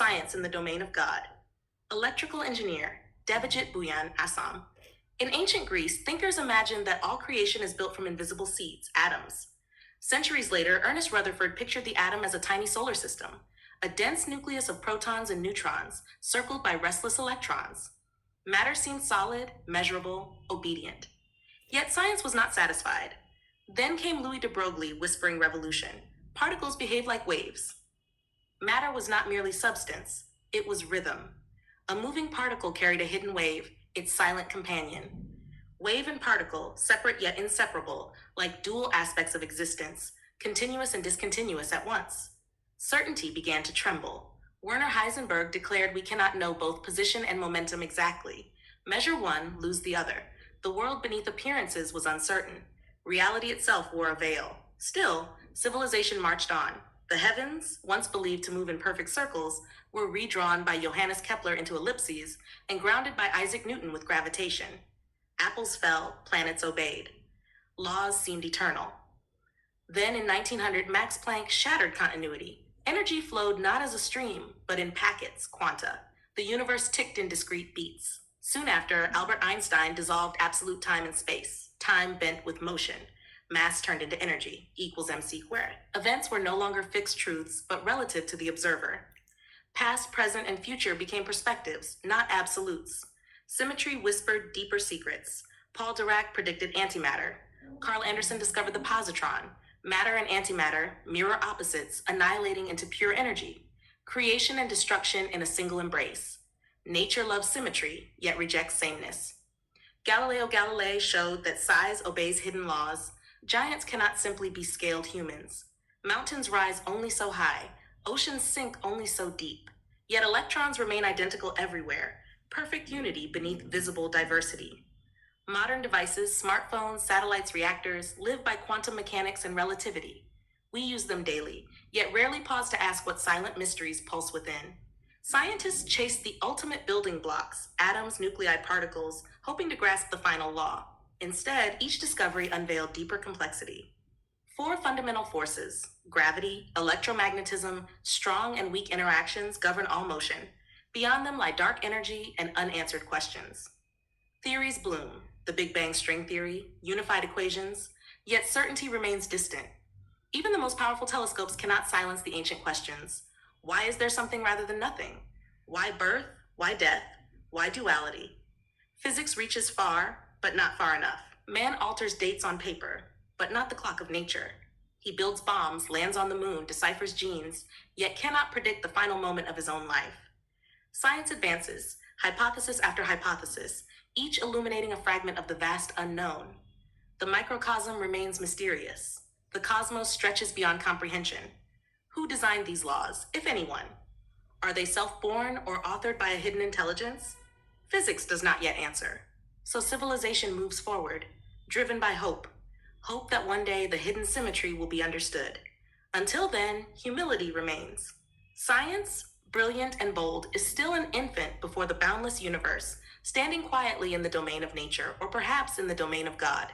Science in the Domain of God. Electrical engineer, Devajit Bhuyan, Assam. In ancient Greece, thinkers imagined that all creation is built from invisible seeds, atoms. Centuries later, Ernest Rutherford pictured the atom as a tiny solar system, a dense nucleus of protons and neutrons, circled by restless electrons. Matter seemed solid, measurable, obedient. Yet science was not satisfied. Then came Louis de Broglie whispering revolution. Particles behave like waves. Matter was not merely substance, it was rhythm. A moving particle carried a hidden wave, its silent companion. Wave and particle, separate yet inseparable, like dual aspects of existence, continuous and discontinuous at once. Certainty began to tremble. Werner Heisenberg declared we cannot know both position and momentum exactly. Measure one, lose the other. The world beneath appearances was uncertain. Reality itself wore a veil. Still, civilization marched on. The heavens, once believed to move in perfect circles, were redrawn by Johannes Kepler into ellipses and grounded by Isaac Newton with gravitation. Apples fell, planets obeyed. Laws seemed eternal. Then in 1900, Max Planck shattered continuity. Energy flowed not as a stream, but in packets, quanta. The universe ticked in discrete beats. Soon after, Albert Einstein dissolved absolute time and space. Time bent with motion. Mass turned into energy, equals mc squared. Events were no longer fixed truths, but relative to the observer. Past, present, and future became perspectives, not absolutes. Symmetry whispered deeper secrets. Paul Dirac predicted antimatter. Carl Anderson discovered the positron. Matter and antimatter, mirror opposites, annihilating into pure energy. Creation and destruction in a single embrace. Nature loves symmetry, yet rejects sameness. Galileo Galilei showed that size obeys hidden laws. Giants cannot simply be scaled humans. Mountains rise only so high. Oceans sink only so deep. Yet electrons remain identical everywhere. Perfect unity beneath visible diversity. Modern devices, smartphones, satellites, reactors, live by quantum mechanics and relativity. We use them daily, yet rarely pause to ask what silent mysteries pulse within. Scientists chase the ultimate building blocks, atoms, nuclei, particles, hoping to grasp the final law. Instead, each discovery unveiled deeper complexity. 4 fundamental forces, gravity, electromagnetism, strong and weak interactions govern all motion. Beyond them lie dark energy and unanswered questions. Theories bloom, the Big Bang string theory, unified equations, yet certainty remains distant. Even the most powerful telescopes cannot silence the ancient questions. Why is there something rather than nothing? Why birth? Why death? Why duality? Physics reaches far, but not far enough. Man alters dates on paper, but not the clock of nature. He builds bombs, lands on the moon, deciphers genes, yet cannot predict the final moment of his own life. Science advances, hypothesis after hypothesis, each illuminating a fragment of the vast unknown. The microcosm remains mysterious. The cosmos stretches beyond comprehension. Who designed these laws, if anyone? Are they self-born or authored by a hidden intelligence? Physics does not yet answer. So civilization moves forward, driven by hope. Hope that one day the hidden symmetry will be understood. Until then, humility remains. Science, brilliant and bold, is still an infant before the boundless universe, standing quietly in the domain of nature, or perhaps in the domain of God.